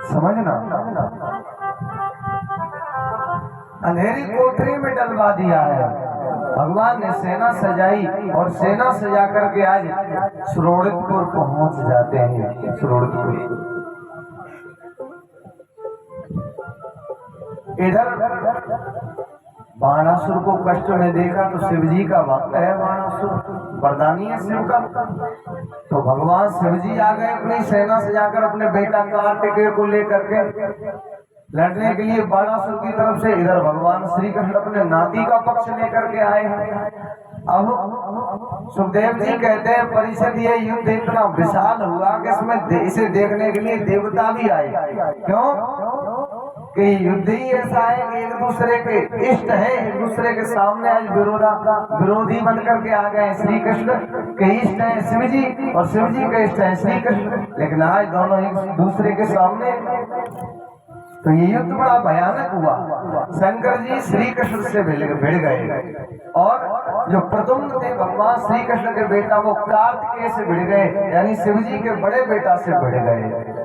समझना। अंधेरी कोठरी में डलवा दिया है। भगवान ने सेना सजाई और सेना सजा करके आज सुरोड़ितपुर पहुंच जाते हैं। सुरोड़ितपुर इधर बाणासुर को कष्ट में देखा तो शिव जी का भक्त है बाणासुर, वरदानी है शिव का। तो भगवान शिव जी आ गए अपनी सेना सजाकर अपने बेटा कार्तिकेय को लेकर के लड़ने के लिए बाणासुर की तरफ से। इधर भगवान श्री कृष्ण अपने नाती का पक्ष लेकर के आए हैं। अब सुखदेव जी कहते हैं परिषद ये युद्ध इतना विशाल हुआ कि इसमें इसे देखने के लिए देवता भी आए। क्यों कि युद्ध ही ऐसा है कि एक दूसरे के इष्ट है, एक दूसरे के सामने आज विरोधी बनकर के आ गए। श्री कृष्ण के इष्ट है शिव जी और शिव जी के इष्ट है श्री कृष्ण, लेकिन आज दोनों एक दूसरे के सामने। तो ये युद्ध बड़ा भयानक हुआ। शंकर जी श्री कृष्ण से भिड़ गए और जो प्रद्युम्न थे भगवान श्री कृष्ण के बेटा वो कार्तिकेय से भिड़ गए, यानी शिव जी के बड़े बेटा से भिड़ गए।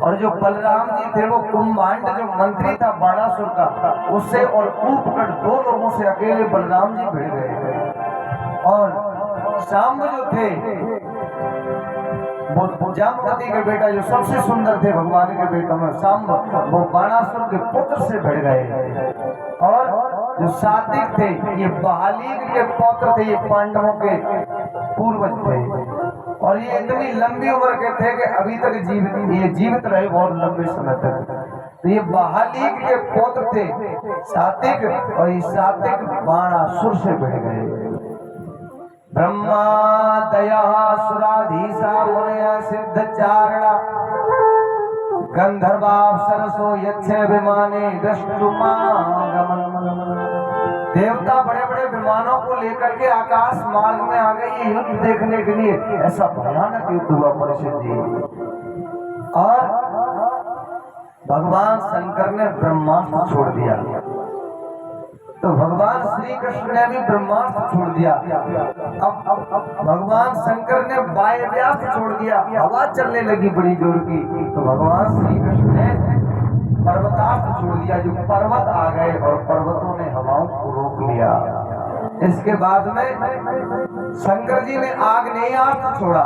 और जो बलराम जी थे वो कुंभांड जो मंत्री था बाणासुर का उससे और ऊपकट दो लोगों से अकेले बलराम जी भिड़ गए। और शाम्ब जो थे वो जामवती के बेटा जो सबसे सुंदर थे भगवान के बेटों में शाम्ब, वो बाणासुर के पुत्र से भिड़ गए। और जो सात्विक थे ये बहालीक के पौत्र थे, ये पांडवों के पूर्वज थे। और ये इतनी लंबी उम्र के थे कि अभी तक जीवित रहे बहुत लंबे समय तक। तो ये बहालीक के पौत्र थे सात्विक, और ये सात्विक बाणासुर से भिड़ गए। ब्रह्मा दया सुराधीशा मुनय सिद्ध चारणा गंधर्वा सरसो यच्छ विमाने दृष्टुमागमन। देवता बड़े बड़े विमानों को लेकर के आकाश मार्ग में आ गए ये युद्ध देखने के लिए। ऐसा भयानक युद्ध हुआ परिषद जी। और भगवान शंकर ने ब्रह्मास्त्र छोड़ दिया, तो भगवान श्री कृष्ण ने भी ब्रह्मास्त्र छोड़ दिया। अब भगवान शंकर ने वायव्यास्त्र छोड़ दिया, हवा चलने लगी बड़ी जोर की। तो भगवान श्री कृष्ण ने पर्वतास्त्र छोड़ दिया, जो पर्वत आ गए और पर्वतों ने हवाओं को रोक लिया। इसके बाद में शंकर जी ने आग्नेयास्त्र छोड़ा।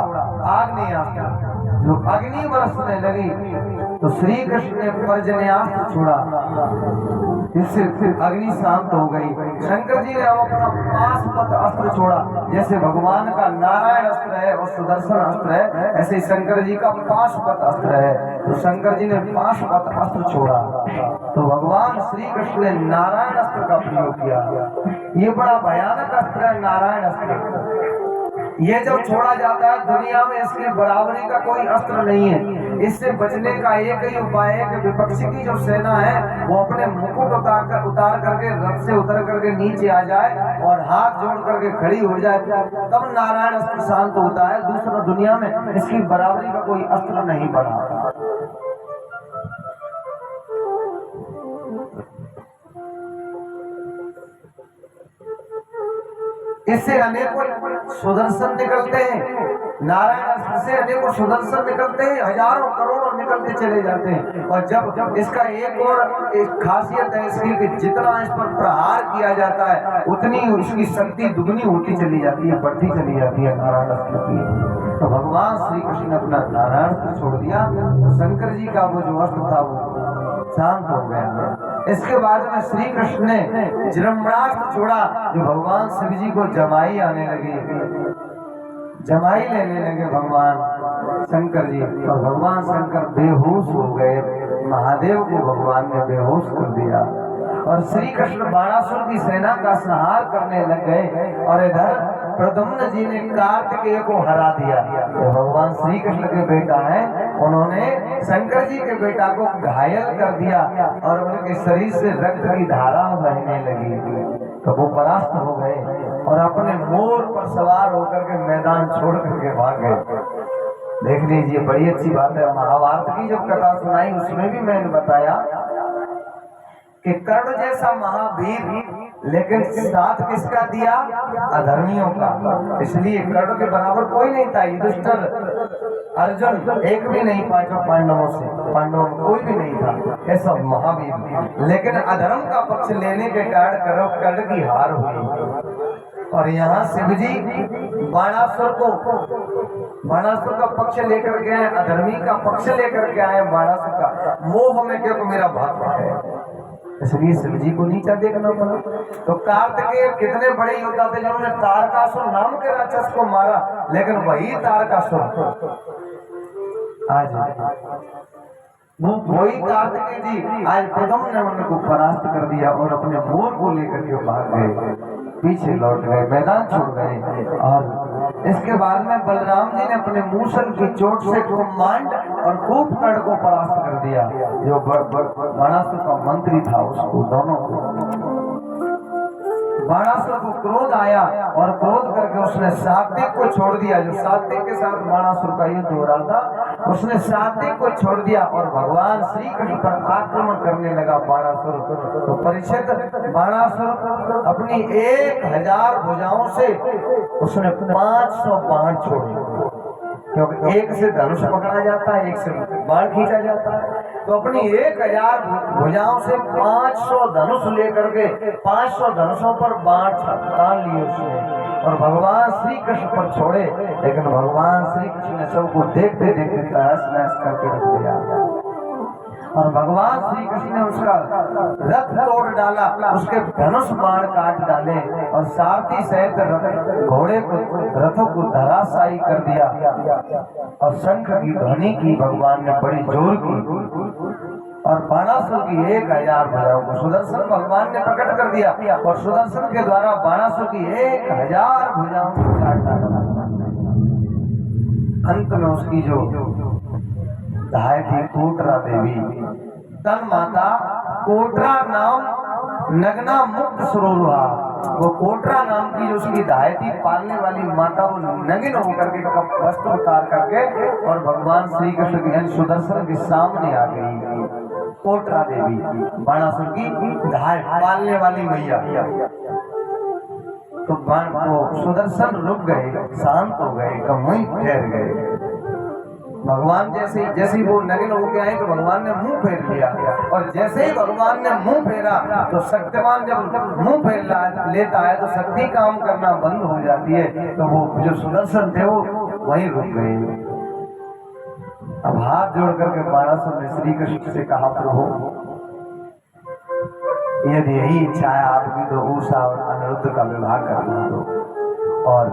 आग्नेयास्त्र जो अग्नि बरसने लगी, तो श्री कृष्ण ने पर्जन्यास्त्र छोड़ा, इससे अग्नि शांत हो गई। शंकर जी ने अपना पाशुपत अस्त्र छोड़ा। जैसे भगवान का नारायण अस्त्र है और सुदर्शन अस्त्र है, ऐसे शंकर जी का पाशुपत अस्त्र है। तो शंकर जी ने पाशुपत अस्त्र छोड़ा, तो भगवान श्री कृष्ण ने नारायण अस्त्र का प्रयोग किया। ये बड़ा भयानक अस्त्र है नारायण अस्त्र। ये जब छोड़ा जाता है दुनिया में इसकी बराबरी का कोई अस्त्र नहीं है। इससे बचने का एक ही उपाय है कि विपक्षी की जो सेना है वो अपने मुकुट उतार करके रथ से उतर करके नीचे आ जाए और हाथ जोड़ करके खड़ी हो जाए, तब नारायण अस्त्र शांत होता है। दूसरा दुनिया में इसकी बराबरी का कोई अस्त्र नहीं बना। इससे अनेकों सुदर्शन निकलते हैं, नारायण अस्त्र से अनेकों सुदर्शन निकलते हैं, हजारों करोड़ों निकलते चले जाते हैं। और जब इसका एक और एक खासियत है इसकी कि जितना इस पर प्रहार किया जाता है उतनी इसकी शक्ति दुगनी होती चली जाती है, बढ़ती चली जाती है नारायण अस्त्र की। तो भगवान श्री कृष्ण ने अपना नारायण अस्त्र छोड़ दिया, तो शंकर जी का वो जो अस्त्र था वो शांत हो गया। इसके बाद में श्री कृष्ण ने जृम्भणास्त्र छोड़ा, जो भगवान शिव जी को जमाई आने लगी, जमाई लेने लगे भगवान शंकर जी। और भगवान शंकर बेहोश हो गए, महादेव को भगवान ने बेहोश कर दिया। और श्री कृष्ण बाणासुर की सेना का संहार करने लग गए। और इधर प्रद्युम्न जी ने कार्तिकेय को हरा दिया। तो भगवान श्री कृष्ण के बेटा हैं, उन्होंने शंकर जी के बेटा को घायल कर दिया और उनके शरीर से रक्त की धारा बहने लगी। तो वो परास्त हो गए और अपने मोर पर सवार होकर के मैदान छोड़ करके भाग गए। देख लीजिए, बड़ी अच्छी बात है। महाभारत की जब कथा सुनाई उसमें भी मैंने बताया कि कर्ण जैसा महावीर लेकिन साथ किसका दिया? अधर्मियों का। इसलिए कर्ण के बराबर कोई नहीं था। युधिष्ठिर, अर्जुन एक भी नहीं, पांचों पांडवों में कोई भी नहीं था, ये सब महावीर। लेकिन अधर्म का पक्ष लेने के कारण कर्ण की हार हुई। और यहाँ शिव जी बाणासुर का पक्ष लेकर के आए, अधर्मी का पक्ष लेकर के आए। बाणासुर का मोह में, क्योंकि मेरा भक्त है, इसलिए शिव जी को नीचा देखना पड़ा। तो कार्तिकेय कितने बड़े योद्धा थे जिन्होंने तारकासुर नाम के राक्षस को मारा, लेकिन वही तारकासुर आज वही कार्तिकेय जी आज प्रथम ने उनको परास्त कर दिया और अपने मोर को लेकर के भाग गए, पीछे लौट गए, मैदान छोड़ गए। और इसके बाद में बलराम जी ने अपने मूसल की चोट से ब्रह्मांड और खूब कर्ण को परास्त कर दिया। जो बाणासुर का मंत्री था उसको, दोनों को। बाणासुर को क्रोध आया और क्रोध करके उसने सात्विक को छोड़ दिया। जो सात्विक के साथ बाणासुर का युद्ध हो रहा था, उसने सात्विक को छोड़ दिया और भगवान श्री कृष्ण पर आक्रमण करने लगा बाणासुर। तो परीक्षित, बाणासुर अपनी 1000 भुजाओं से उसने 500 बाण छोड़े, क्योंकि एक से धनुष पकड़ा जाता है, एक से बाण खींचा जाता है। तो अपनी 1000 भुजाओं से 500 धनुष लेकर के 500 धनुषों पर बाण तान लिए उसने और भगवान श्री कृष्ण पर छोड़े। लेकिन भगवान श्री कृष्ण ने सबको देखते देखते तहस नहस करके रख दिया। और भगवान श्री कृष्ण ने उसका रथ तोड़ डाला, उसके धनुष बाण काट डाले और सारथी सहित घोड़े को, रथों को धराशायी कर दिया। और शंख की ध्वनि की भगवान ने बड़ी जोर की और बाणासुर की 1000 भुजाओं को सुदर्शन भगवान ने प्रकट कर दिया और सुदर्शन के द्वारा बाणासुर की 1000 भुजाओं को काट डाला। अंत में उसकी जो धाय थी कोटरा देवी, तन माता कोटरा नाम नगना मुक्त सुरोरुहा, वो कोटरा नाम की जो उसकी धाय थी, पालने वाली माता, वो नगिन होकर के वस्त्र उतार करके और भगवान श्री कृष्ण के सुदर्शन के सामने आ गई। कोटरा देवी बाणासुर की धाय पालने वाली मैया। तो सुदर्शन रुक गए, शांत हो गए, वहीं ठहर गए। भगवान जैसे ही वो नगिन होके आए तो भगवान ने मुंह फेर लिया और जैसे ही भगवान ने मुंह फेरा तो शक्तिमान जब मुंह फेर लेता है तो शक्ति काम करना बंद हो जाती है। तो वो जो सुदर्शन थे वो वहीं रुक गए। अब हाथ जोड़ करके बाणासुर ने श्री कृष्ण से कहा, प्रभु यदि यही इच्छा है आपकी तो उषा और अनिरुद्ध का विवाह करना दो और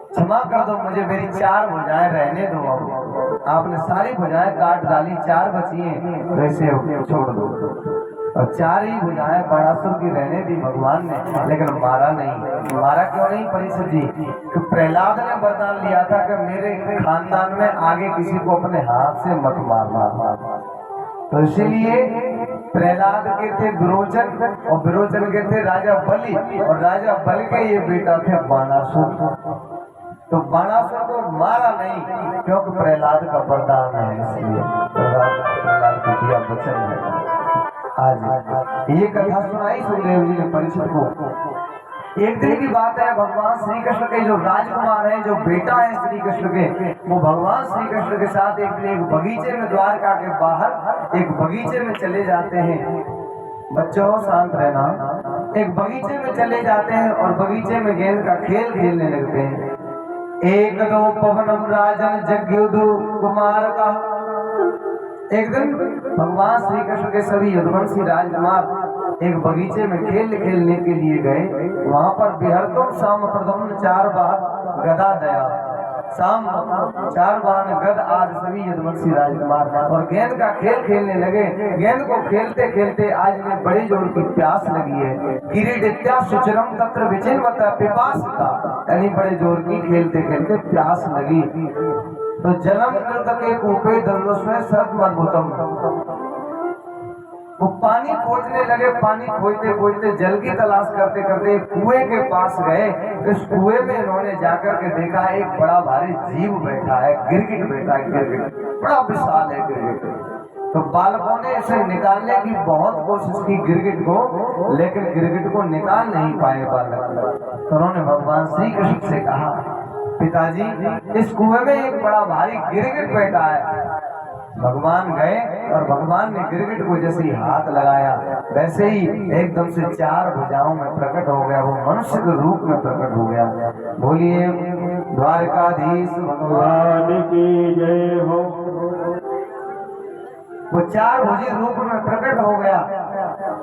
क्षमा कर दो मुझे, मेरी 4 भुजाएं रहने दो। अब आपने सारी भुजाएं काट डाली, 4 बची हैं, वैसे छोड़ दो। और 4 ही भुजाएं बाणासुर की रहने दी भगवान ने, लेकिन मारा नहीं। मारा क्यों नहीं परीक्षित जी? तो प्रहलाद ने वरदान लिया था कि मेरे खानदान में आगे किसी को अपने हाथ से मत मारना। तो इसीलिए प्रहलाद के थे विरोचन और विरोचन के थे राजा बलि और राजा बलि के ये बेटा थे बाणासुर। तो बाणासुर को मारा नहीं क्योंकि प्रहलाद का वरदान है, इसलिए प्रहलाद को दिया वचन है। आज ये कथा सुनाई सुखदेव जी ने परीक्षित को। एक दिन की बात है, भगवान श्री कृष्ण के जो राजकुमार हैं, जो बेटा है श्री कृष्ण के, वो भगवान श्री कृष्ण के साथ एक बगीचे में, द्वारका के बाहर एक बगीचे में चले जाते हैं। बच्चों शांत रहना। एक बगीचे में चले जाते हैं और बगीचे में गेंद का खेल खेलने लगते हैं। एक दो पवनम राजन जग्युदु कुमार का। एक दिन भगवान श्री कृष्ण के सभी यदुवंशी राजकुमार एक बगीचे में खेल खेलने के लिए गए। वहां पर बिहरतुम शाम प्रथम 4 बार गदा दया, शाम 4 बार गद आज सभी यदुवंशी राजकुमार और गेंद का खेल खेलने लगे। गेंद को खेलते खेलते आज में बड़ी जोर की प्यास लगी है। किरीटित्या सुचरम तत्र विचिन्वता पिपासिता, यानी बड़े जोर की खेलते खेलते प्यास लगी। तो जलम के कूपे दंडोस्में सर्वमद्भुतम, वो पानी खोजने लगे। पानी खोजते खोजते जल की तलाश करते करते कुएं के पास गए। इस कुएं में इन्होंने जाकर के देखा एक बड़ा भारी जीव बैठा है, गिरगिट बैठा है। गिरगिट बड़ा विशाल है गिरगिट। तो बालकों ने इसे निकालने की बहुत कोशिश की गिरगिट को, लेकिन गिरगिट को निकाल नहीं पाए बालक। तो उन्होंने भगवान श्री कृष्ण से कहा, पिताजी इस कुएं में एक बड़ा भारी गिरगिट बैठा है। भगवान गए और भगवान ने गिरगिट को जैसे ही हाथ लगाया वैसे ही एकदम से 4 भुजाओं में प्रकट हो गया, वो मनुष्य के रूप में प्रकट हो गया। बोलिए द्वारकाधीश भगवान की जय हो। वो 4 भुजी रूप में प्रकट हो गया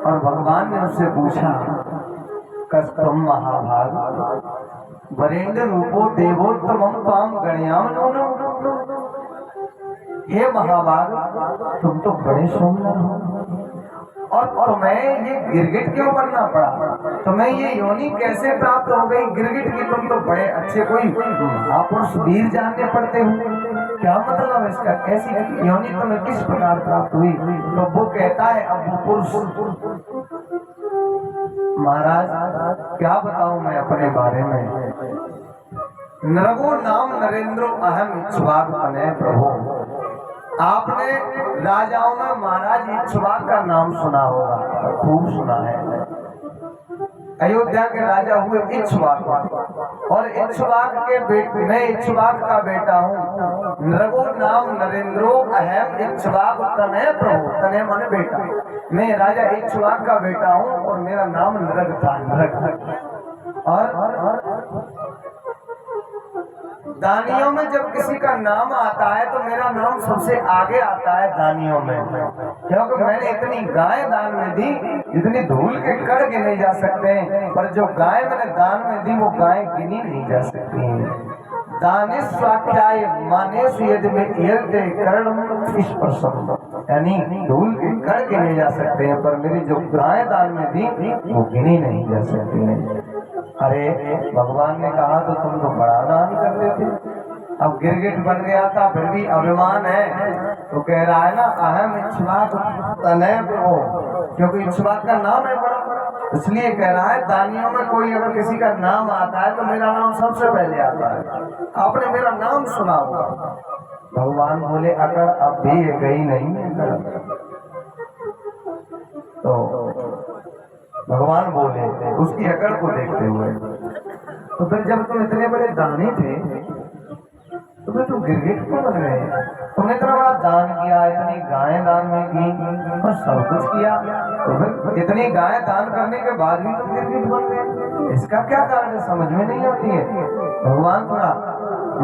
और भगवान ने उससे पूछा, कस्तम महाभाग वरेंद्र रूपो देवोत्तमं पाम गणयाम नोनो। हे महाभाग, तुम तो बड़े सुंदर हो और तुम्हें ये गिरगिट क्यों बनना पड़ा? तुम्हें ये योनि कैसे प्राप्त हो गई गिरगिट की? तुम तो बड़े अच्छे कोई महापुरुष वीर जानने पड़ते हो। क्या मतलब इसका? कैसी योनि तुम्हें किस प्रकार प्राप्त हुई? तो वो कहता है, अब वो पुरुष, महाराज क्या बताऊं मैं अपने बारे में। नरगो नाम नरेंद्र अहम इक्ष्वाक तनय प्रभु। आपने राजाओं में महाराज इक्ष्वाक का नाम सुना होगा, खूब सुना है। अयोध्या के राजा हुए इक्ष्वाक, और इक्ष्वाक के बेटे, मैं इक्ष्वाक का बेटा हूँ। नरगो नाम नरेंद्रो अहम इक्ष्वाक तनय प्रभु। तनय माने बेटा। मैं राजा इक्ष्वाक का बेटा हूँ और मेरा नाम नरग था, नरग। और दानियों में जब किसी का नाम आता है तो मेरा नाम सबसे आगे आता है दानियों में, क्योंकि मैंने इतनी गाय दान में दी जितनी धूल के कण गिने जा सकते हैं, पर जो गाय मैंने दान में दी वो गाय गिनी नहीं जा सकती। दानिश स्वाख्याय मानेश यदि में यदि कर्णम इस प्रसन्न, यानी धूल के कण गिने जा सकते हैं, पर मेरी जो गाय दान में दी वो गिनी नहीं जा सकती है। अरे भगवान ने कहा तो तुम तो बड़ा दान करते थे, अब गिरगिट बन गया था फिर भी अभिमान है। तो कह रहा है ना, अहम इक्ष्वाक तनय प्रभु, क्योंकि इक्ष्वाक का नाम है बड़ा, इसलिए कह रहा है दानियों में कोई अगर किसी का नाम आता है तो मेरा नाम सबसे पहले आता है। आपने मेरा नाम सुना होगा। भगवान बोले, अकड़ अब भी ये गई नहीं है। तो भगवान बोले उसकी अकड़ को देखते हुए, तो फिर जब तुम इतने बड़े दानी थे तो फिर तुम गिरगिट क्यों बन गए? तुमने इतना बड़ा दान किया, इतनी गाय दान में की और सब कुछ किया, तो फिर इतनी गाय दान करने के बाद भी तुम गिरगिट बन गए, इसका क्या कारण है? समझ में नहीं आती है। भगवान थोड़ा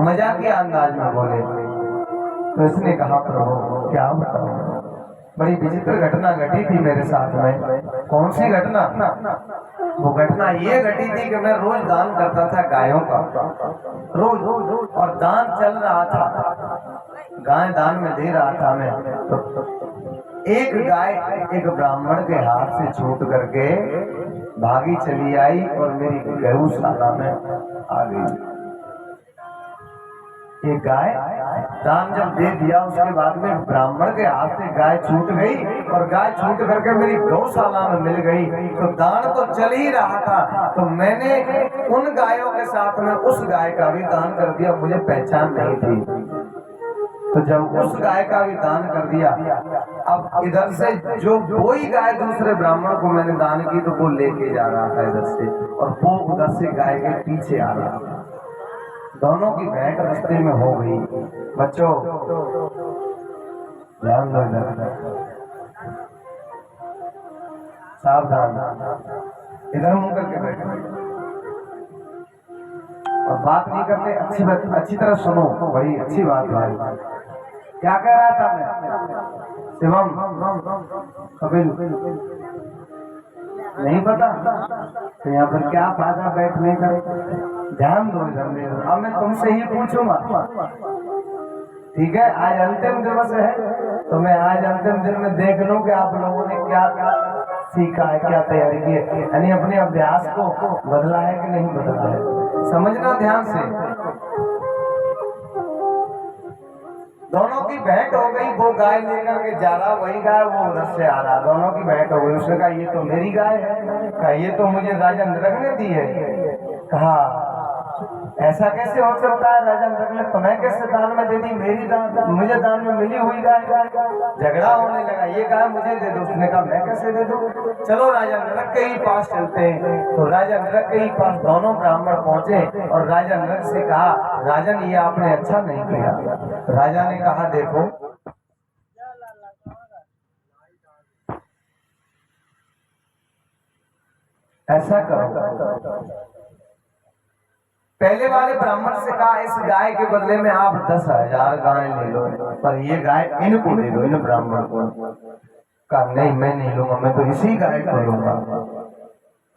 मजाकिया अंदाज में बोले। तो इसने कहा, प्रभु क्या बताऊं, बड़ी विचित्र घटना घटी थी मेरे साथ में। कौन सी घटना? वो घटना ये घटी थी कि मैं रोज दान करता था गायों का, रोज, और दान चल रहा था, गाय दान में दे रहा था मैं। तो एक गाय एक ब्राह्मण के हाथ से छूट करके भागी चली आई और मेरी गौशाला में आ गई। एक गाय दान जब दे दिया उसके बाद में ब्राह्मण के हाथ से गाय छूट गई, और गाय छूट करके मेरी गौशाला में मिल गई। तो दान तो चल ही रहा था, तो मैंने उन गायों के साथ में उस गाय का भी दान कर दिया, मुझे पहचान नहीं थी। तो जब उस गाय का भी दान कर दिया, अब इधर से जो वही गाय दूसरे ब्राह्मण को मैंने दान की तो वो लेके जा रहा था इधर से, और वो उधर से गाय के पीछे आ रहा था। दोनों की भेंट रास्ते में हो गई। बच्चों ध्यान दो, सावधान, इधर मुंह करके बैठो और बात नहीं करते, अच्छी तरह सुनो, बड़ी अच्छी बात है। क्या कह रहा था मैं? शिवम कपिल नहीं पता तो यहाँ पर क्या फायदा बैठने का? ध्यान दो इधर। अब मैं तुमसे ही पूछूंगा, ठीक है? आज अंतिम दिवस है, तो मैं आज अंतिम दिन में देख लूं कि आप लोगों ने क्या क्या सीखा है, क्या तैयारी की है, यानी अपने अभ्यास को बदला है कि नहीं बदला है। समझना ध्यान से। दोनों की भेंट हो गई, वो गाय लेकर के जा रहा, वही गाय वो उधर से आ रहा, दोनों की भेंट हो गई। उसने कहा, ये तो मेरी गाय है। कहा, ये तो मुझे राजा नरग ने दी है। कहा, ऐसा कैसे हो सकता है? राजा नरक ने तुम्हें कैसे दान में दे दी? मेरी दान मुझे दान में मिली हुई गाय। झगड़ा होने लगा, ये गाय मुझे दे दो। उसने कहा मैं कैसे दे दूं? चलो राजा नरक के ही पास चलते हैं। तो राजा नरक के ही पास दोनों ब्राह्मण पहुंचे और राजा नरक से कहा, राजन ये आपने अच्छा नहीं किया। राजा ने कहा देखो ऐसा करो, पहले वाले ब्राह्मण से कहा इस गाय के बदले में आप 10,000 गाय ले लो, पर ये गाय इनको दे दो, इन ब्राह्मण को। कहा नहीं मैं नहीं लूंगा, मैं तो इसी गाय को लूंगा।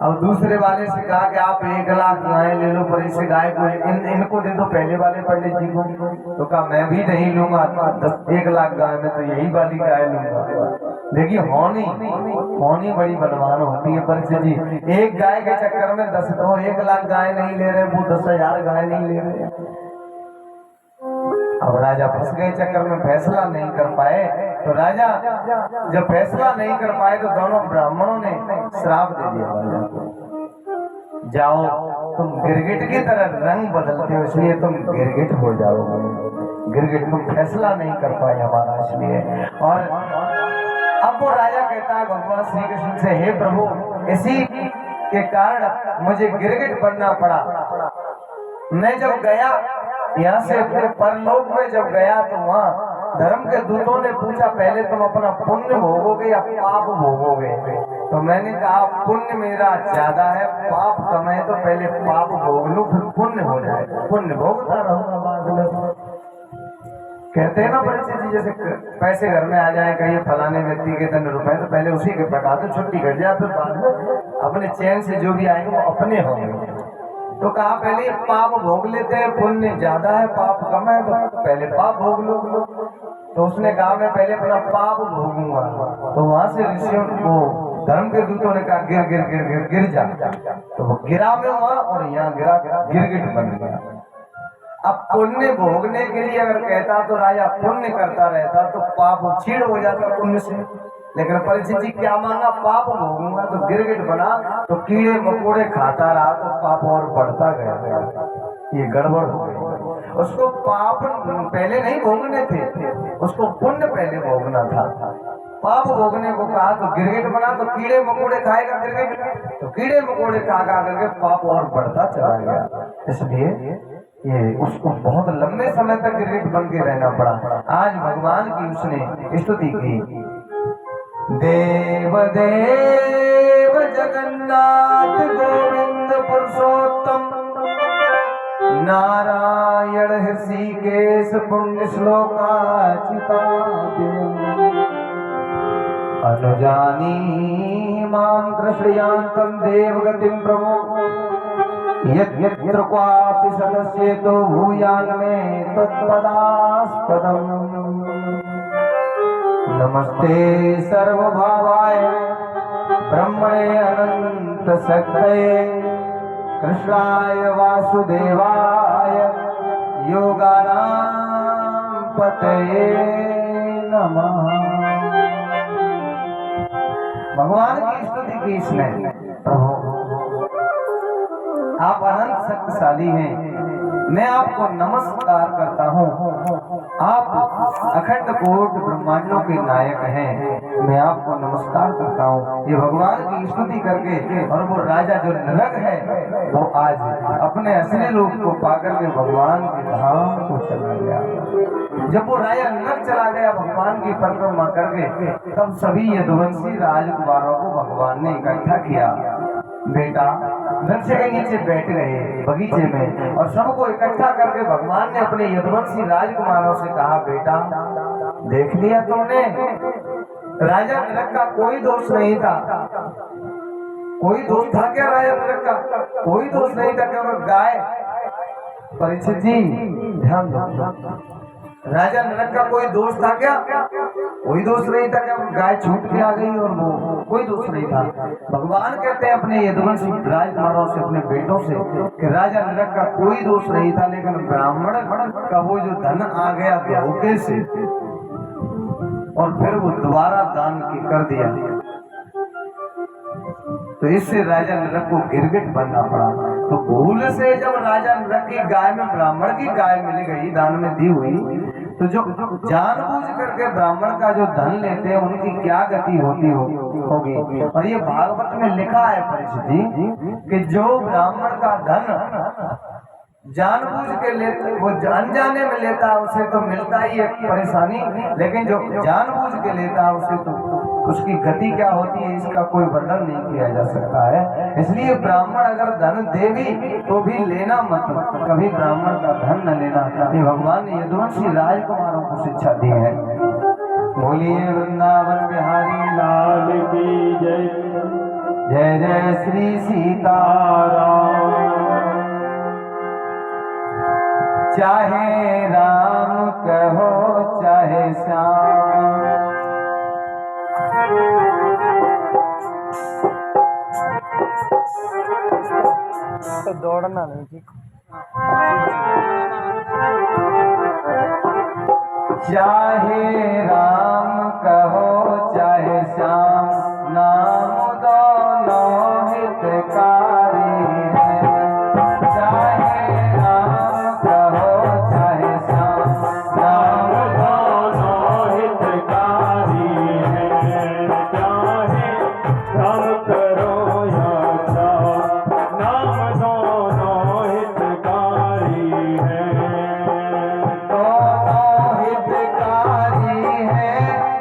अब दूसरे वाले से कहा कि आप 1,00,000 गाय ले लो, पर इस गाय को इनको दे दो, पहले वाले पंडित जी को। तो कहा मैं भी नहीं लूंगा 1,00,000 गाय, में तो यही वाली गाय लूंगा। देखिए होनी बड़ी बलवान होती है परिचित जी। एक गाय के चक्कर में 1,00,000 गाय नहीं ले रहे, वो 10,000 गाय नहीं ले रहे। अब राजा फंस गए चक्कर में, फैसला नहीं कर पाए। तो राजा जब फैसला नहीं कर पाए तो दोनों ब्राह्मणों ने श्राप दे दिया राजा को, जाओ तुम गिरगिट की तरह रंग बदलते हो, इसलिए तुम गिरगिट हो जाओगे। गिरगिट तुम फैसला नहीं कर पाए हमारा, इसलिए। और अब वो राजा कहता है भगवान श्री कृष्ण से, हे प्रभु इसी के कारण मुझे गिरगिट बनना पड़ा। मैं जब गया यहाँ से परलोक में जब गया तो वहाँ धर्म के दूतों ने पूछा पहले तुम अपना पुण्य भोगोगे या पाप भोगोगे? तो मैंने कहा पुण्य मेरा ज्यादा है, पाप कम है, तो पहले पाप भोग लूं फिर पुण्य हो जाए, पुण्य भोगता रहूंगा बाद में। कहते हैं ना परिचित जी, जैसे पैसे घर में आ जाए, कहीं फलाने व्यक्ति के 3 रुपए, तो पहले उसी के पटा दो, छुट्टी कट जाए, फिर बाद में अपने चैन से जो भी आएंगे वो अपने होंगे। तो कहा पहले पाप भोग लेते हैं, पुण्य ज्यादा है पाप कम है, तो पहले पाप भोग लो। तो उसने कहा मैं पहले अपना पाप भोगूंगा। तो वहां से ऋषियों को धर्म के दूतों ने कहा गिर गिर गिर गिर गिर जा। तो वो गिरा में हुआ और यहाँ गिरा गिरगिट बन गया। अब पुण्य भोगने के लिए अगर कहता तो राजा पुण्य करता रहता तो पाप छीड़ हो जाता पुण्य से, लेकिन परिचित जी क्या मांगा? पाप भोगूंगा, तो गिरगिट बना, तो कीड़े मकोड़े खाता रहा, तो पाप और बढ़ता गया। ये गड़बड़ हो गई। उसको पाप पहले नहीं भोगने थे, उसको पुण्य पहले भोगना था। पाप भोगने को कहा तो गिरगिट बना, तो कीड़े मकोड़े खाएगा गिरगिट, तो कीड़े मकोड़े खा करके पाप और बढ़ता चला गया। इसलिए ये उसको बहुत लंबे समय तक गिरगिट बन के रहना पड़ा। आज भगवान की उसने स्तुति की, देव देव जगन्नाथ गोविंद पुरुषोत्तम नारायण ऋषिकेश पुण्य श्लोकाचिता अनुजानी मां कृष्णयान्तं देवगतिं प्रभो यत्र क्वापि सदस्येतो भूयान्मे तत्पदास्पदम्। नमस्ते सर्वभावाय ब्रह्मणे अनंत शक्तये कृष्णाय वासुदेवाय योगानां पतये नमः। भगवान की स्तुति की इसने, प्रभु आप अनंत शक्तिशाली हैं, मैं आपको नमस्कार करता हूँ। आप अखंड कोट ब्रह्मांडों के नायक हैं, मैं आपको नमस्कार करता हूँ। ये भगवान की स्तुति करके और वो राजा जो नरक है वो आज अपने असली रूप को पाकर के भगवान के धाम को चला गया। जब वो राजा नरक चला गया भगवान की परिक्रमा करके, तब सभी यदुवंशी राजकुमारों को भगवान ने इकट्ठा किया। बेटा वृक्ष के नीचे बैठ गए बगीचे में, और सबको इकट्ठा करके भगवान ने अपने यदुवंशी राजकुमारों से कहा, बेटा देख लिया तुमने, राजा नरक का कोई दोष नहीं था। कोई दोष था क्या राजा नरक का? कोई दोष नहीं था, केवल गाय। परीक्षित जी ध्यान दो, राजा नरक का कोई दोष था क्या? कोई दोष नहीं था। क्या गाय छूट के आ गई और वो कोई दोष नहीं था। भगवान कहते हैं अपने यदुवंशी राजकुमारों से, अपने बेटों से, कि राजा नरक का कोई दोष नहीं था, लेकिन ब्राह्मण का वो जो धन आ गया धोखे से, और फिर वो दोबारा दान कर दिया, तो इससे राजा नरक को गिरगिट बनना पड़ा। तो भूल से जब राजा नरक की गाय में ब्राह्मण की गाय मिल गई, दान में दी हुई, तो जो जानबूझ करके ब्राह्मण का जो धन लेते हैं उनकी क्या गति होगी। और ये भागवत में लिखा है परिस्थिति कि जो ब्राह्मण का धन जानबूझ के ले, वो अनजाने में लेता है उसे तो मिलता ही है परेशानी, लेकिन जो जानबूझ के लेता है उसे तो उसकी गति क्या होती है इसका कोई वर्णन नहीं किया जा सकता है। इसलिए ब्राह्मण अगर धन दे भी तो भी लेना मत, कभी ब्राह्मण का धन न लेना। ये भगवान ने यदुवंशी राजकुमारों को शिक्षा दी है। बोलिए वृंदावन बिहारी लाल की जय। जय जय श्री सीताराम। चाहे राम कहो चाहे श्याम, तो दौड़ना नहीं ठीक। चाहे राम कहो चाहे श्याम, नाम दोनों हितकारी है। चाहे राम कहो चाहे श्याम, नाम दोनों हितकारी है। चाहे राम करो या श्याम, नाम दोनों हितकारी है। दोनों हितकारी है,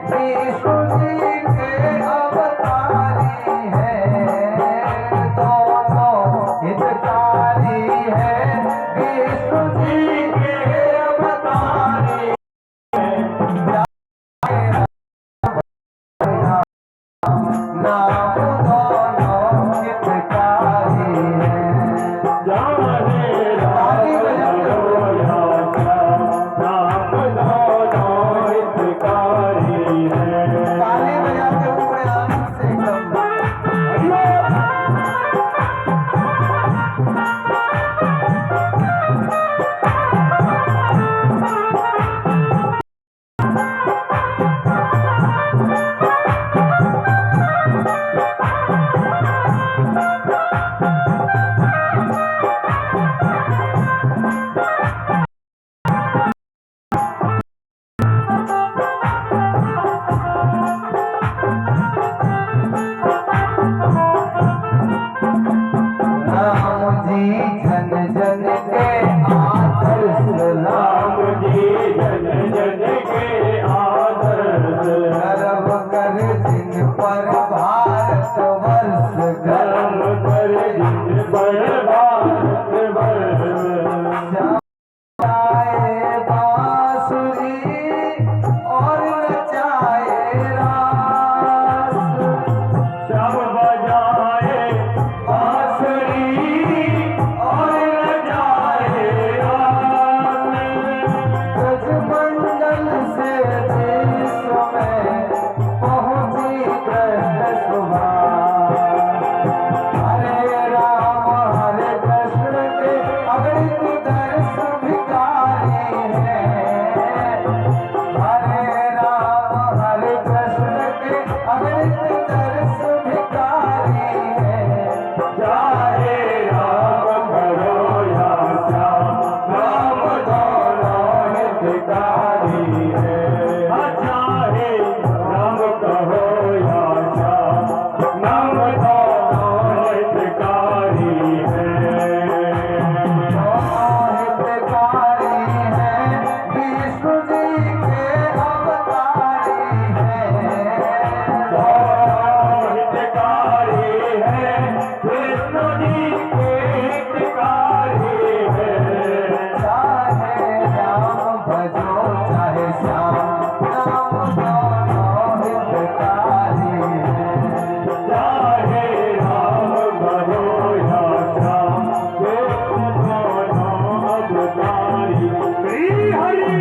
विष्णु जी के अवतारी है। दोनों हितकारी है, विष्णु जी के अवतारी है। नाम दोनों हितकारी है। चाहे राम कहो या श्याम, नाम दोनों हितकारी है। ताली बजाते हुए आनंद से राम जी जन जन के आदर्श, राम जी जन जन के आदर्श। गर्व कर जिन पर भारत वर्ष, गर्व कर जिन पर भारत वर्ष। जाए बांसुरी और नचाए रास, सब बजाए बांसुरी और नचाए रास। ब्रजमंडल से विश्व में पहुंची कृष्ण सुभाष। हरे राम हरे कृष्ण के अगणित दर्श भिखारी है। हरे राम हरे कृष्ण के अगणित दर्श भिखारी है। चाहे राम करो या श्याम, नाम दोनों हितकारी है। चाहे राम कहो या श्याम, नाम दोनों हितकारी है। दोनों हितकारी है, विष्णु जी के अवतारी है। दोनों हितकारी है, विष्णु जी के हितकारी है। चाहे राम भजो चाहे श्याम, नाम दोनों हितकारी है। चाहे राम भजो या श्याम, दोनों अवतारी। श्री हरि।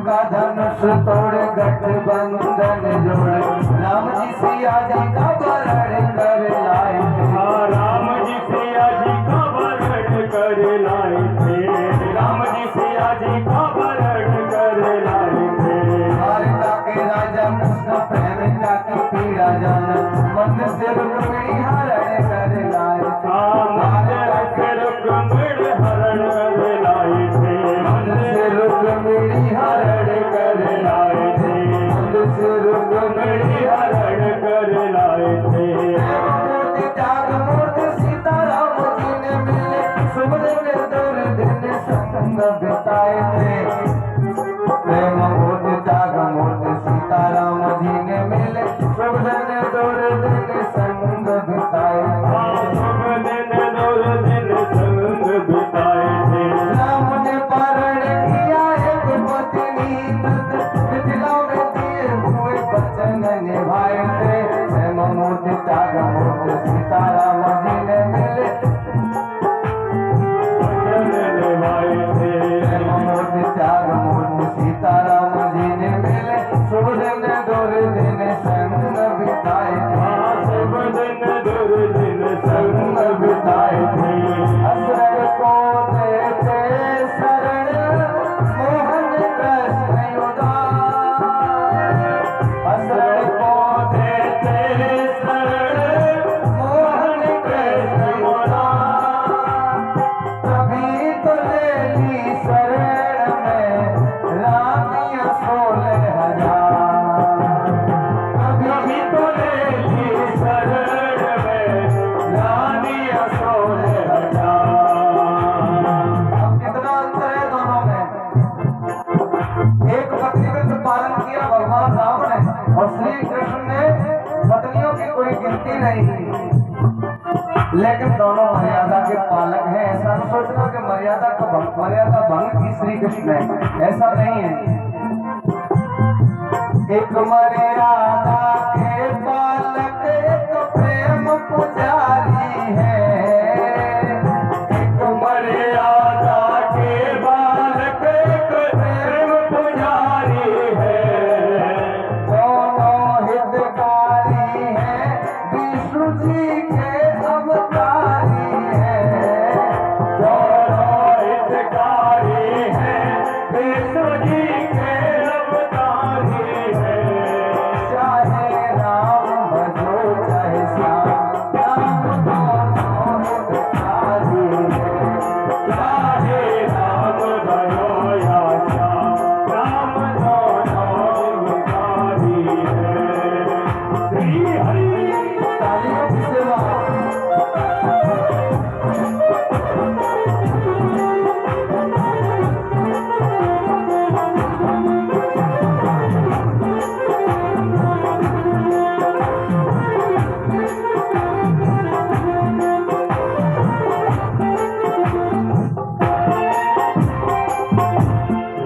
का धनुष तोड़ गठबंधन जोड़ राम जी सिया जी का वरण कर लाए थे। राम जी सिया जी का वरण कर लाए थे। राम जी सिया जी का वरण कर लाए थे। द्वारका के राजा कृष्ण प्रेम का की पीड़ा जान मन से रुक्मिणी हरण कर लाए थे। द्वारका के रुक्मिणी हरण कर लाए थे। मन से रुक्मिणी हरण कर लाए थे। मन से रुक्मिणी हरण कर लाए थे। मूर्ति त्याग मूर्ति सीताराम जी ने मिले शुभ दिन दुर्दिन संग बिताए थे। प्रेम मूर्ति त्याग मूर्ति सीताराम जी ने मिले शुभ दिन दुर्दिन संग बिताए थे। शुभ दिन दुर्दिन संग बिताए थे। राम ने पारण किया एक पत्नी मिथिला में दिए हुए वचन निभाए थे। प्रेम मूर्ति त्याग मूर्ति सीताराम जी ने मिले वचन निभाए थे। प्रेम मूर्ति त्याग मूर्ति सीताराम जी ने मिले शुभ दिन दुर्दिन संग बिताए थे। शुभ दिन दुर्दिन संग बिताए थे। असर को देते शरण मोहन कृष्ण उदार। असर को देते शरण मोहन कृष्ण उदार। तभी तो ले ली शरण में रानियां 16,000। कभी तो ले ली शरण में रानियां 16,000। अब कितना अंतर है दोनों में। एक पत्नी व्रत पालन किया भगवान राम ने और श्री कृष्ण ने पत्नियों की कोई गिनती नहीं की। लेकिन दोनों मर्यादा के पालक हैं। ऐसा न सोचना कि मर्यादा भंग की श्री कृष्ण ने, ऐसा नहीं है। एक मर्यादा के पालक एक प्रेम पुजारी है। एक मर्यादा के बालक एक प्रेम पुजारी है। दोनों हितकारी हैं विष्णु जी के अवतारी हैं। दोनों हितकारी हैं विष्णु जी के अवतारी हैं। चाहे राम भजो चाहे श्याम राम दोनों हितकारी हैं। चाहे राम भयो या श्याम राम दोनों हितकारी हैं। श्री हरि तालियों की सेवा।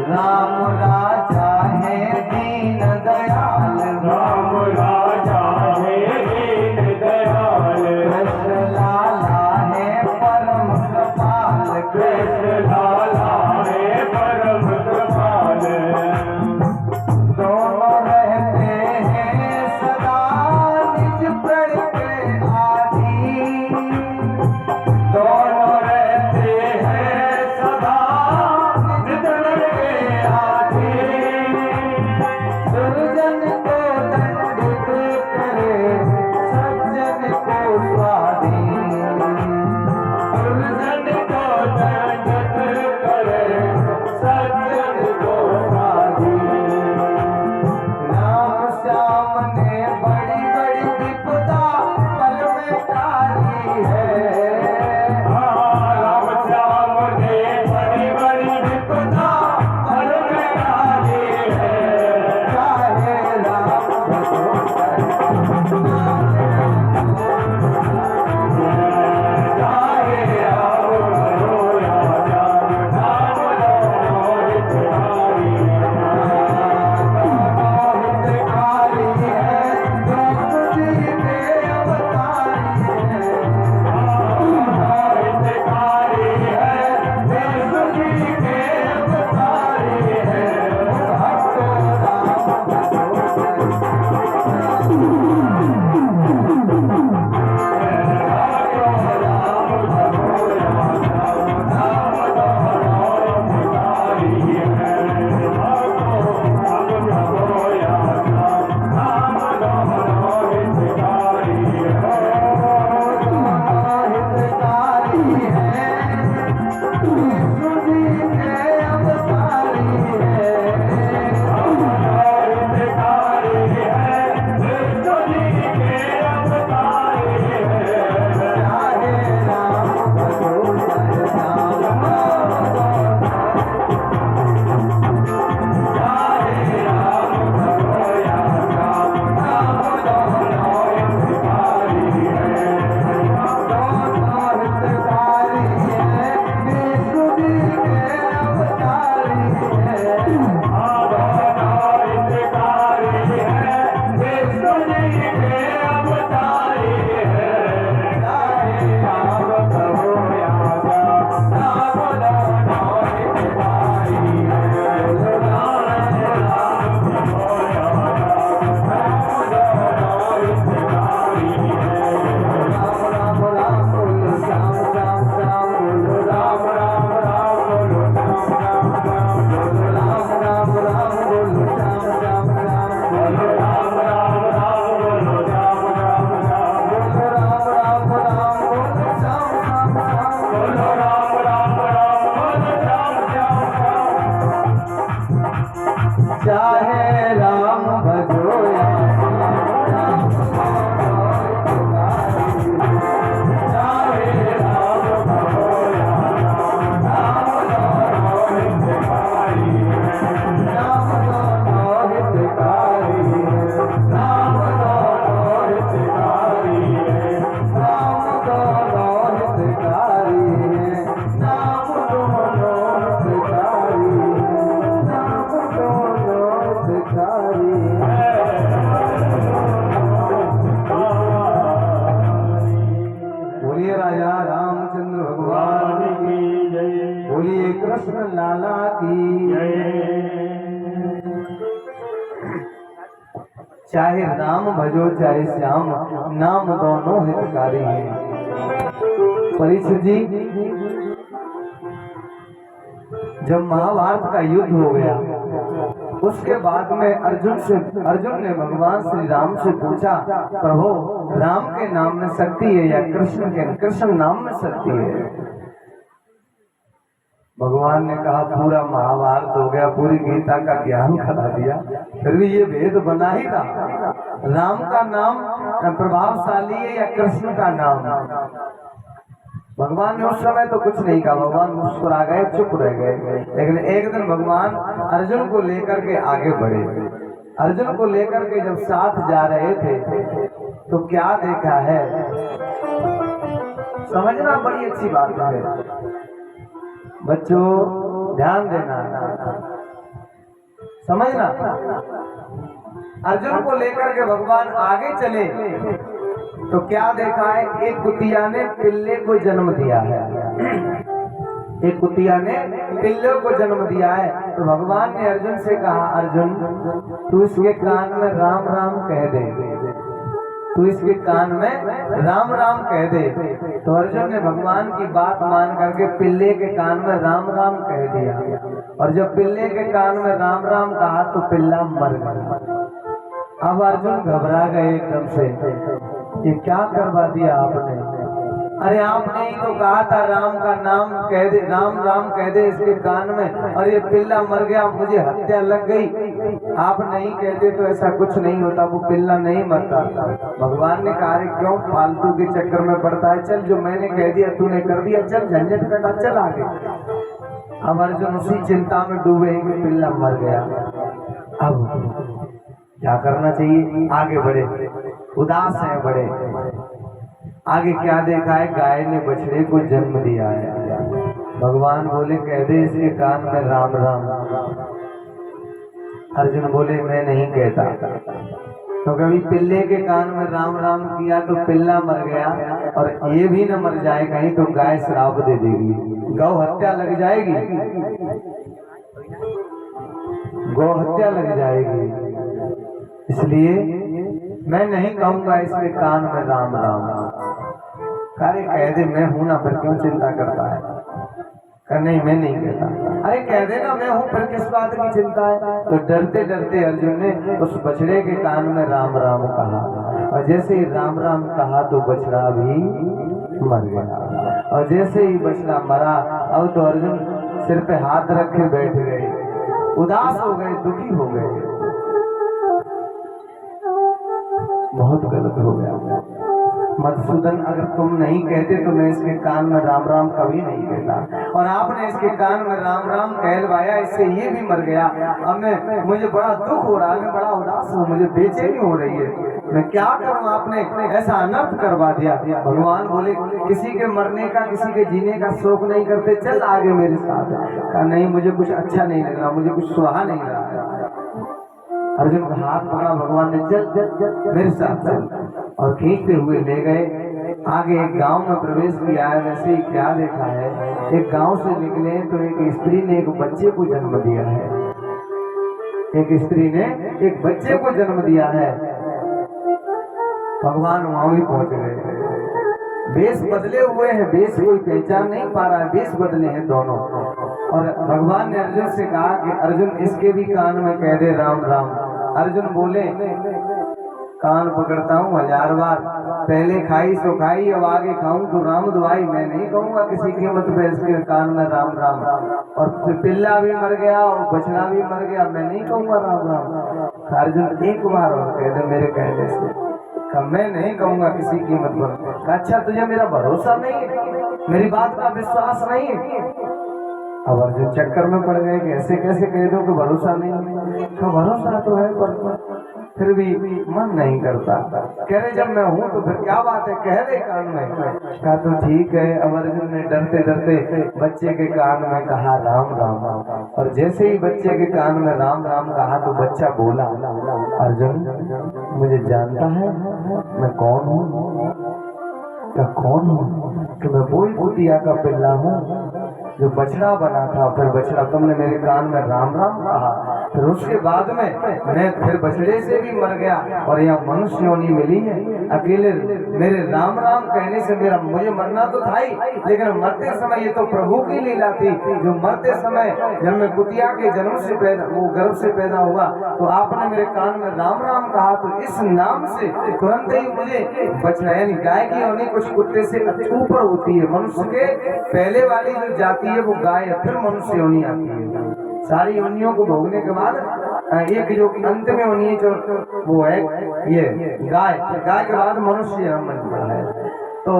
राम राजा है दीन दयाल। राम राजा है दीन दयाल। कृष्ण लाला है परम कृपाल। कृष्ण लाला है परम कृपाल। दोनों रहते हैं सदा निज प्रण के आधीन। दोनों रहते हैं सदा निज प्रण के आधीन। चाहे राम भजो या राम, चाहे राम भजो या राम, राम हितकारी है, राम दोनों हितकारी है, राम दोनों हितकारी है, राम दोनों हितकारी है, राम दोनों हितकारी है, राम दोनों हितकारी है। बोलिए राजा रामचंद्र भगवान की, बोलिए कृष्ण लाला की। चाहे राम भजो चाहे श्याम, नाम दोनों हितकारी हैं। परीक्षित जी, जब महाभारत का युद्ध हो गया उसके बाद में अर्जुन ने भगवान श्री राम से पूछा, प्रभु राम के नाम में शक्ति है या कृष्ण नाम में शक्ति है? भगवान ने कहा पूरा महाभारत हो गया, पूरी गीता का ज्ञान करा दिया, फिर भी ये भेद बना ही रहा, राम का नाम प्रभावशाली है या कृष्ण का नाम? भगवान ने उस समय तो कुछ नहीं कहा, भगवान मुस्कुरा गए, चुप रह गए। लेकिन एक दिन भगवान अर्जुन को लेकर के आगे बढ़े। अर्जुन को लेकर के जब साथ जा रहे थे तो क्या देखा है, समझना बड़ी अच्छी बात है बच्चों, ध्यान देना, समझना। अर्जुन को लेकर के भगवान आगे चले तो क्या देखा है, एक कुतिया ने पिल्ले को जन्म दिया है, एक कुतिया ने पिल्ले को जन्म दिया है। तो भगवान ने अर्जुन से कहा, अर्जुन तू इसके कान में राम राम कह दे, तू इसके कान में राम राम कह दे। तो अर्जुन ने भगवान की बात मान करके पिल्ले के कान में राम राम कह दिया, और जब पिल्ले के कान में राम राम कहा तो पिल्ला मर गया। अब अर्जुन घबरा गए एकदम से, ये क्या करवा दिया आपने? अरे आपने ही तो कहा था राम का नाम कह दे, राम राम कह दे इसके कान में, और ये पिल्ला मर गया, मुझे हत्या लग गई। आप नहीं कहते तो ऐसा कुछ नहीं होता, वो पिल्ला नहीं मरता। भगवान ने कहा क्यों फालतू के चक्कर में पड़ता है, चल जो मैंने कह दिया तूने कर दिया, चल झंझट कटा, चल आगे। अब अर्जुन उसी चिंता में डूबे कि पिल्ला मर गया। अब क्या करना चाहिए, आगे बढ़े, उदास है बड़े। आगे क्या देखा है, गाय ने बछड़े को जन्म दिया है। भगवान बोले कह दे इसके कान में राम राम। अर्जुन बोले मैं नहीं कहता, तो कभी पिल्ले के कान में राम राम किया तो पिल्ला मर गया, और ये भी न मर जाए कहीं तो गाय श्राप दे देगी, गौ हत्या लग जाएगी, गौ हत्या लग जाएगी। इसलिए मैं नहीं कहूंगा इसके कान में राम राम। अरे कह दे मैं हूं ना, फिर क्यों चिंता करता है? नहीं मैं नहीं कहता। अरे कह देना मैं हूं, फिर किस बात की चिंता है? तो डरते डरते अर्जुन ने उस बछड़े के कान में राम राम कहा, और जैसे ही राम राम कहा तो बछड़ा भी मर गया। और जैसे ही बछड़ा मरा, अब तो अर्जुन सिर पे हाथ रखे बैठ गए, उदास हो गए, दुखी हो गए। बहुत गलत हो गया मधुसूदन, अगर तुम नहीं कहते तो मैं इसके कान में राम राम कभी नहीं कहता, और आपने इसके कान में राम राम कहलवाया, इससे ये भी मर गया। अब मुझे बड़ा दुख हो रहा है, मैं बड़ा उदास हूँ, मुझे बेचैनी हो रही है, मैं क्या करूँ? आपने ऐसा अनर्थ करवा दिया। भगवान बोले किसी के मरने का, किसी के जीने का शोक नहीं करते, चल आगे मेरे साथ। कहा नहीं मुझे कुछ अच्छा नहीं लग रहा, मुझे कुछ सुहा नहीं रहा है। अर्जुन का हाथ पकड़ा भगवान ने, चल चल चल मेरे साथ चल, और खींचते हुए ले गए। आगे एक गांव में प्रवेश किया है। वैसे ही क्या देखा है, एक गांव से निकले तो एक स्त्री ने एक बच्चे को जन्म दिया है, एक स्त्री ने एक बच्चे को जन्म दिया है। भगवान वहां भी पहुंच गए, वेश बदले हुए हैं, वेश कोई पहचान नहीं पा रहा है, वेश बदले हैं दोनों। और भगवान ने अर्जुन से कहा कि अर्जुन इसके भी कान में कह दे राम राम। अर्जुन बोले कान पकड़ता हूँ 1000 बार। पहले खाई सो खाई, अब आगे खाऊं तो राम दुआई। मैं नहीं कहूंगा किसी कीमत पे इसके कान में राम राम। और पिल्ला भी मर गया और बछड़ा भी मर गया, मैं नहीं कहूंगा राम राम। अर्जुन एक बार और कह दे मेरे कहने से। मैं नहीं कहूंगा किसी कीमत पर। अच्छा तुझे मेरा भरोसा नहीं है, मेरी बात का विश्वास नहीं है। अब अर्जुन चक्कर में पड़ गए कि ऐसे कैसे कह दो कि भरोसा नहीं। तो भरोसा तो है पर फिर भी मन नहीं करता। कह रहे जब मैं हूं तो फिर क्या बात है, कह दे कान में। कहा तो ठीक है। अब अर्जुन ने डरते डरते बच्चे के कान में कहा राम राम। और जैसे ही बच्चे के कान में राम राम कहा तो बच्चा बोला अर्जुन मुझे जानता है मैं कौन हूँ? क्या कौन हूँ? कि मैं वही कुतिया का पिल्ला हूँ जो बछड़ा बना था। फिर बछड़ा तुमने मेरे कान में राम राम कहा, फिर उसके बाद में मैं फिर बछड़े से भी मर गया और यहाँ मनुष्य योनि मिली है। अकेले मेरे राम राम कहने से मेरा मुझे मरना तो था ही, लेकिन मरते समय ये तो प्रभु की लीला थी। जो मरते समय जब मैं कुतिया के जन्म से पैदा, वो गर्भ से पैदा हुआ, तो आपने मेरे कान में राम राम कहा, तो इस नाम से तुरंत ही मुझे बछड़ा यानी गाय की योनि कुछ कुत्ते से ऊपर होती है। मनुष्य के पहले वाली जो जाति है वो गाय है, फिर मनुष्य योनि आती है। सारी योनियों को भोगने के बाद एक जो अंत में योनि जो वो है ये गाय, गाय के बाद मनुष्य जन्म बनता है। तो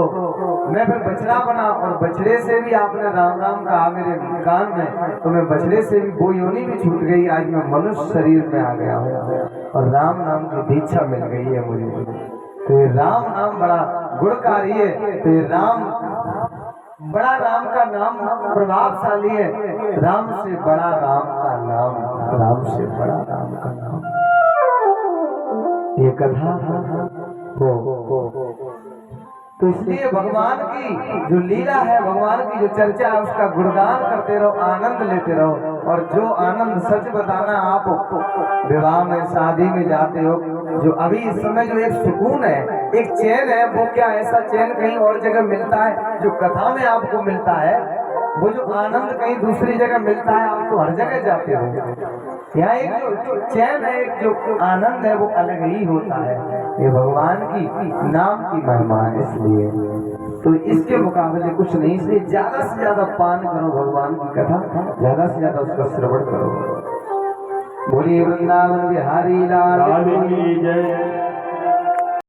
मैं फिर बछड़ा बना और बछड़े से भी आपने राम राम कहा मेरे कान में, तो मैं बछड़े से भी वो योनि भी छूट गई। आज मैं मनुष्य शरीर में आ गया हूँ और राम नाम की दीक्षा मिल गई है मुझे। तो ये राम नाम बड़ा गुणकारी है। तो ये राम बड़ा, राम का नाम प्रभावशाली है। राम से बड़ा राम का नाम, राम से बड़ा राम का नाम। ये कथा हो तो इसलिए भगवान की जो लीला है, भगवान की जो चर्चा है, उसका गुणगान करते रहो, आनंद लेते रहो। और जो आनंद सच बताना, आप विवाह में शादी में जाते हो, जो अभी इस समय जो एक सुकून है, एक चैन है, वो क्या ऐसा चैन कहीं और जगह मिलता है? जो कथा में आपको मिलता है, वो जो आनंद कहीं दूसरी जगह मिलता है। आप तो हर जगह जाते हो, यहाँ एक जो चैन है, एक जो आनंद है, वो अलग ही होता है। ये भगवान की नाम की महिमा है, इसलिए तो इसके मुकाबले कुछ नहीं। इसलिए ज्यादा से ज्यादा पान करो भगवान की कथा, ज्यादा से ज्यादा उसका श्रवण करो। बोलिए वृंदावन बिहारी लाल की जय।